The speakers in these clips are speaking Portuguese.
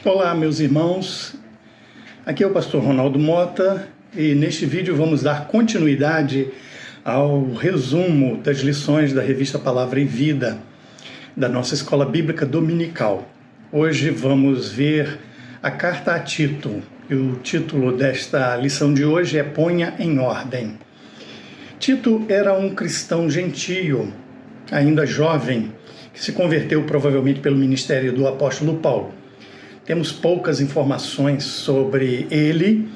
Olá, meus irmãos, aqui é o pastor Ronaldo Mota e neste vídeo vamos dar continuidade ao resumo das lições da revista Palavra e Vida da nossa escola bíblica dominical. Hoje vamos ver a carta a Tito e o título desta lição de hoje é Ponha em Ordem. Tito era um cristão gentio, ainda jovem, que se converteu provavelmente pelo ministério do apóstolo Paulo. Temos poucas informações sobre ele.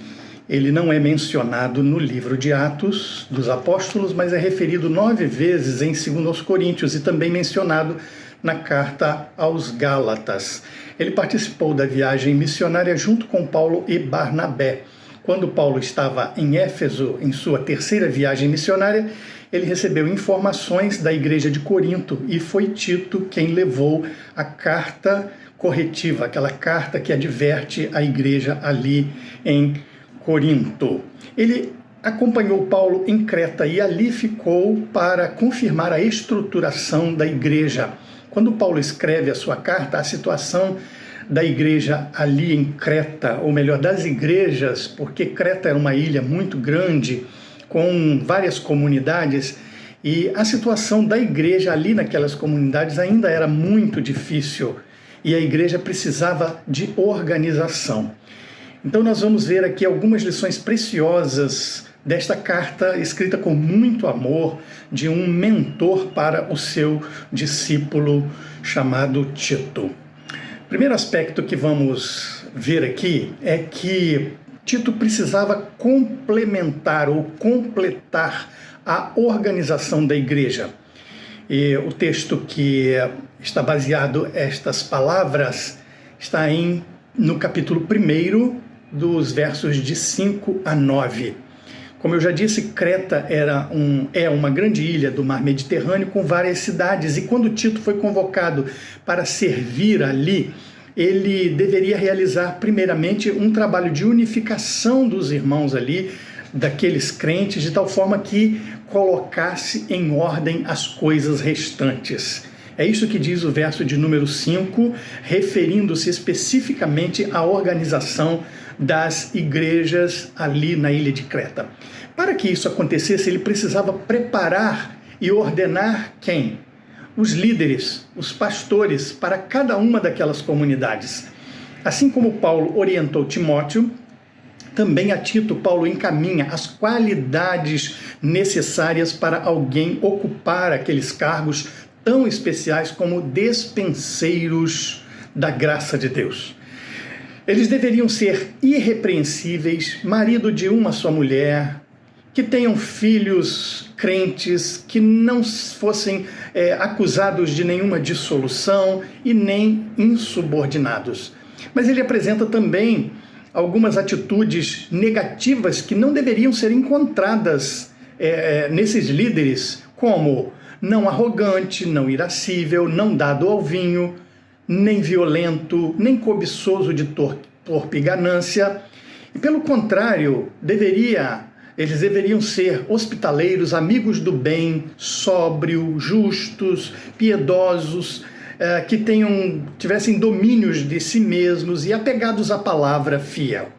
Ele não é mencionado no livro de Atos dos Apóstolos, mas é referido 9 vezes em 2 Coríntios e também mencionado na carta aos Gálatas. Ele participou da viagem missionária junto com Paulo e Barnabé. Quando Paulo estava em Éfeso, em sua terceira viagem missionária, ele recebeu informações da igreja de Corinto e foi Tito quem levou a carta corretiva, aquela carta que adverte a igreja ali em Corinto. Ele acompanhou Paulo em Creta e ali ficou para confirmar a estruturação da igreja. Quando Paulo escreve a sua carta, a situação da igreja ali em Creta, ou melhor, das igrejas, porque Creta era uma ilha muito grande, com várias comunidades, e a situação da igreja ali naquelas comunidades ainda era muito difícil, e a igreja precisava de organização. Então nós vamos ver aqui algumas lições preciosas desta carta, escrita com muito amor, de um mentor para o seu discípulo chamado Tito. O primeiro aspecto que vamos ver aqui é que Tito precisava complementar ou completar a organização da igreja. E o texto que está baseado estas palavras está no capítulo 1, dos versos de 5 a 9. Como eu já disse, Creta é uma grande ilha do mar Mediterrâneo com várias cidades, e quando Tito foi convocado para servir ali, ele deveria realizar primeiramente um trabalho de unificação dos irmãos ali, daqueles crentes, de tal forma que colocasse em ordem as coisas restantes. É isso que diz o verso de número 5, referindo-se especificamente à organização das igrejas ali na ilha de Creta. Para que isso acontecesse, ele precisava preparar e ordenar quem? Os líderes, os pastores, para cada uma daquelas comunidades. Assim como Paulo orientou Timóteo, também a Tito, Paulo encaminha as qualidades necessárias para alguém ocupar aqueles cargos tão especiais como despenseiros da graça de Deus. Eles deveriam ser irrepreensíveis, marido de uma só mulher, que tenham filhos crentes, que não fossem acusados de nenhuma dissolução e nem insubordinados. Mas ele apresenta também algumas atitudes negativas que não deveriam ser encontradas nesses líderes, como não arrogante, não irascível, não dado ao vinho, nem violento, nem cobiçoso de torpe ganância. E pelo contrário, eles deveriam ser hospitaleiros, amigos do bem, sóbrios, justos, piedosos, que tivessem domínios de si mesmos e apegados à palavra fiel.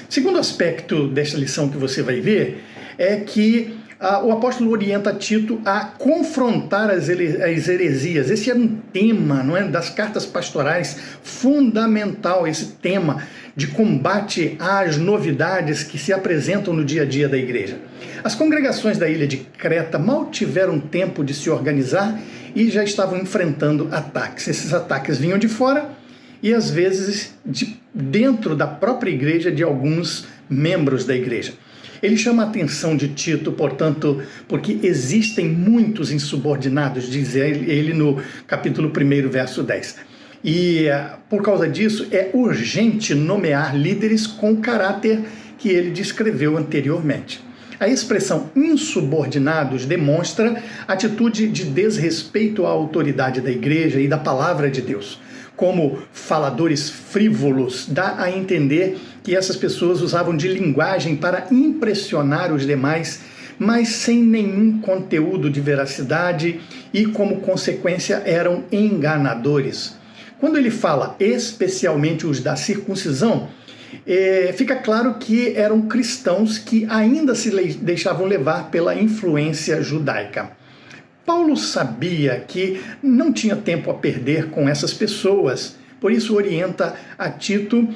Segundo aspecto desta lição que você vai ver é que o apóstolo orienta Tito a confrontar as heresias. Esse era um tema, não é, das cartas pastorais fundamental, esse tema de combate às novidades que se apresentam no dia a dia da igreja. As congregações da ilha de Creta mal tiveram tempo de se organizar e já estavam enfrentando ataques. Esses ataques vinham de fora e às vezes dentro da própria igreja, de alguns membros da igreja. Ele chama a atenção de Tito, portanto, porque existem muitos insubordinados, diz ele no capítulo 1, verso 10. E por causa disso é urgente nomear líderes com caráter que ele descreveu anteriormente. A expressão insubordinados demonstra atitude de desrespeito à autoridade da igreja e da palavra de Deus. Como faladores frívolos, dá a entender que essas pessoas usavam de linguagem para impressionar os demais, mas sem nenhum conteúdo de veracidade e, como consequência, eram enganadores. Quando ele fala especialmente os da circuncisão, fica claro que eram cristãos que ainda se deixavam levar pela influência judaica. Paulo sabia que não tinha tempo a perder com essas pessoas, por isso orienta a Tito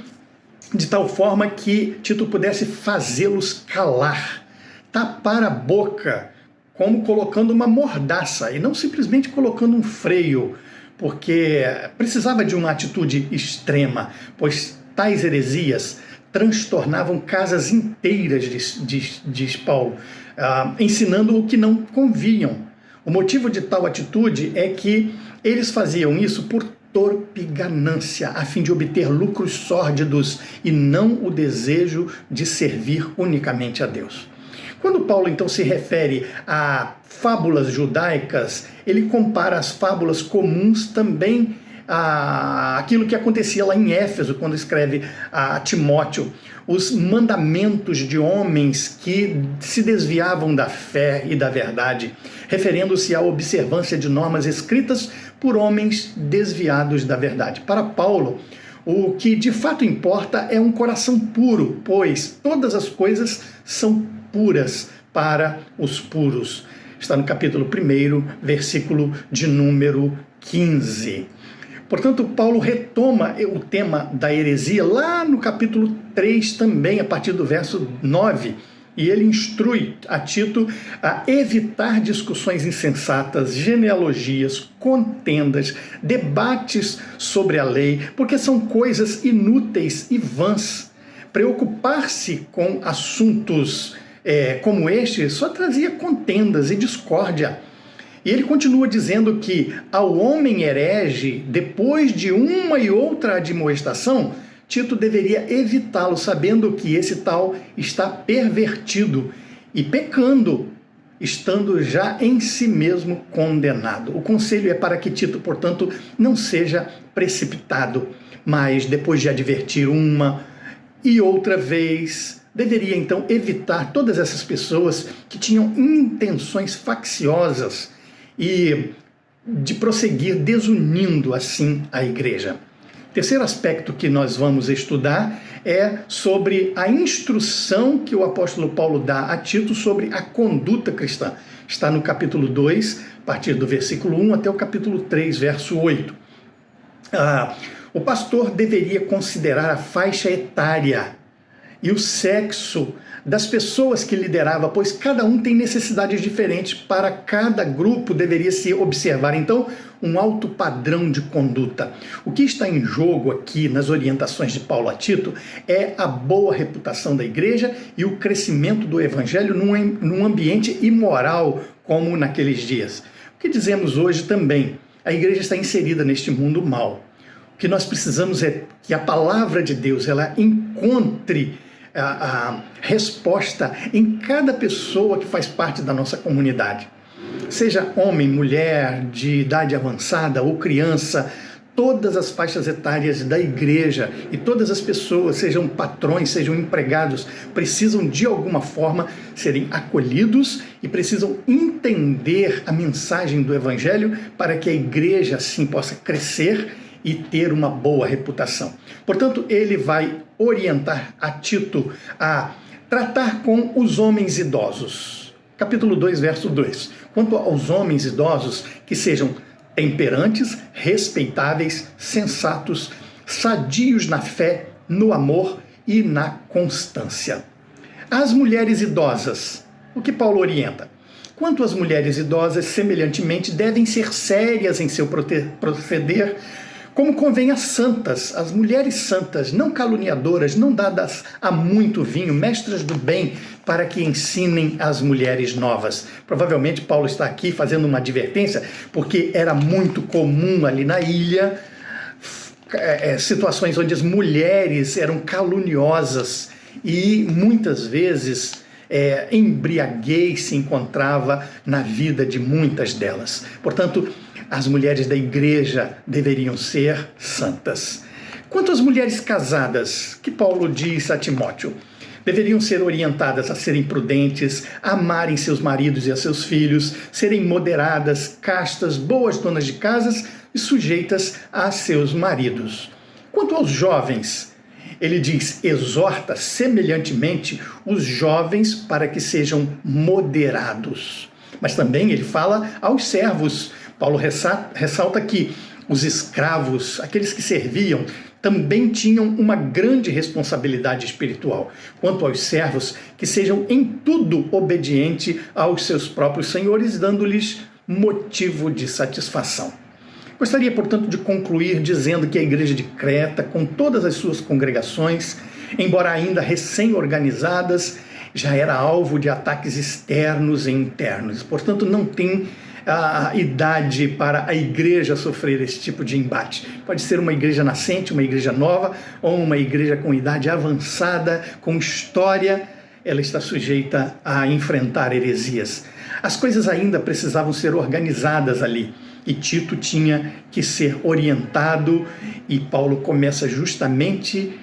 de tal forma que Tito pudesse fazê-los calar, tapar a boca, como colocando uma mordaça e não simplesmente colocando um freio, porque precisava de uma atitude extrema, pois tais heresias transtornavam casas inteiras, diz Paulo, ensinando o que não convinham. O motivo de tal atitude é que eles faziam isso por torpe ganância, a fim de obter lucros sórdidos e não o desejo de servir unicamente a Deus. Quando Paulo então se refere a fábulas judaicas, ele compara as fábulas comuns também àquilo que acontecia lá em Éfeso, quando escreve a Timóteo, os mandamentos de homens que se desviavam da fé e da verdade, referindo-se à observância de normas escritas por homens desviados da verdade. Para Paulo, o que de fato importa é um coração puro, pois todas as coisas são puras para os puros. Está no capítulo 1, versículo de número 15. Portanto, Paulo retoma o tema da heresia lá no capítulo 3 também, a partir do verso 9, e ele instrui a Tito a evitar discussões insensatas, genealogias, contendas, debates sobre a lei, porque são coisas inúteis e vãs. Preocupar-se com assuntos como este só trazia contendas e discórdia. E ele continua dizendo que ao homem herege, depois de uma e outra admoestação, Tito deveria evitá-lo, sabendo que esse tal está pervertido e pecando, estando já em si mesmo condenado. O conselho é para que Tito, portanto, não seja precipitado, mas depois de advertir uma e outra vez, deveria então evitar todas essas pessoas que tinham intenções facciosas e de prosseguir desunindo assim a igreja. Terceiro aspecto que nós vamos estudar é sobre a instrução que o apóstolo Paulo dá a Tito sobre a conduta cristã. Está no capítulo 2, a partir do versículo 1 até o capítulo 3, verso 8. O pastor deveria considerar a faixa etária e o sexo das pessoas que liderava, pois cada um tem necessidades diferentes, para cada grupo deveria se observar, então, um alto padrão de conduta. O que está em jogo aqui nas orientações de Paulo a Tito é a boa reputação da igreja e o crescimento do evangelho num ambiente imoral como naqueles dias. O que dizemos hoje também? A igreja está inserida neste mundo mau. O que nós precisamos é que a palavra de Deus ela encontre a resposta em cada pessoa que faz parte da nossa comunidade. Seja homem, mulher, de idade avançada ou criança, todas as faixas etárias da igreja e todas as pessoas, sejam patrões, sejam empregados, precisam de alguma forma serem acolhidos e precisam entender a mensagem do evangelho para que a igreja assim possa crescer e ter uma boa reputação. Portanto, ele vai orientar a Tito a tratar com os homens idosos. Capítulo 2, verso 2. Quanto aos homens idosos, que sejam temperantes, respeitáveis, sensatos, sadios na fé, no amor e na constância. As mulheres idosas, o que Paulo orienta? Quanto às mulheres idosas, semelhantemente, devem ser sérias em seu proceder, como convém às santas, as mulheres santas, não caluniadoras, não dadas a muito vinho, mestras do bem, para que ensinem as mulheres novas. Provavelmente Paulo está aqui fazendo uma advertência, porque era muito comum ali na ilha, situações onde as mulheres eram caluniosas e muitas vezes embriaguez se encontrava na vida de muitas delas. Portanto, as mulheres da igreja deveriam ser santas. Quanto às mulheres casadas, que Paulo diz a Timóteo, deveriam ser orientadas a serem prudentes, a amarem seus maridos e a seus filhos, serem moderadas, castas, boas donas de casas, e sujeitas a seus maridos. Quanto aos jovens, ele diz: exorta semelhantemente os jovens para que sejam moderados. Mas também ele fala aos servos. Paulo ressalta que os escravos, aqueles que serviam, também tinham uma grande responsabilidade espiritual. Quanto aos servos, que sejam em tudo obedientes aos seus próprios senhores, dando-lhes motivo de satisfação. Gostaria, portanto, de concluir dizendo que a igreja de Creta, com todas as suas congregações, embora ainda recém-organizadas, já era alvo de ataques externos e internos. Portanto, não tem a idade para a igreja sofrer esse tipo de embate. Pode ser uma igreja nascente, uma igreja nova, ou uma igreja com idade avançada, com história, ela está sujeita a enfrentar heresias. As coisas ainda precisavam ser organizadas ali, e Tito tinha que ser orientado, e Paulo começa justamente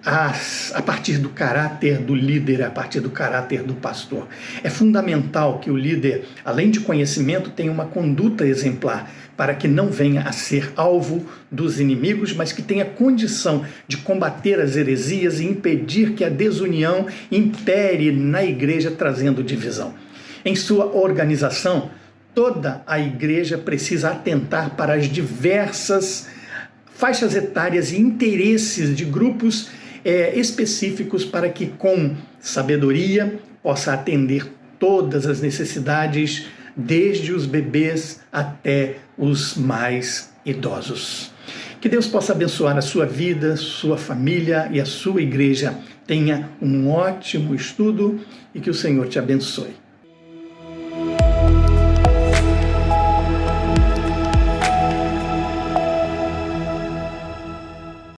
a partir do caráter do líder, a partir do caráter do pastor. É fundamental que o líder, além de conhecimento, tenha uma conduta exemplar, para que não venha a ser alvo dos inimigos, mas que tenha condição de combater as heresias e impedir que a desunião impere na igreja, trazendo divisão. Em sua organização, toda a igreja precisa atentar para as diversas faixas etárias e interesses de grupos específicos, para que com sabedoria possa atender todas as necessidades, desde os bebês até os mais idosos. Que Deus possa abençoar a sua vida, sua família e a sua igreja. Tenha um ótimo estudo e que o Senhor te abençoe.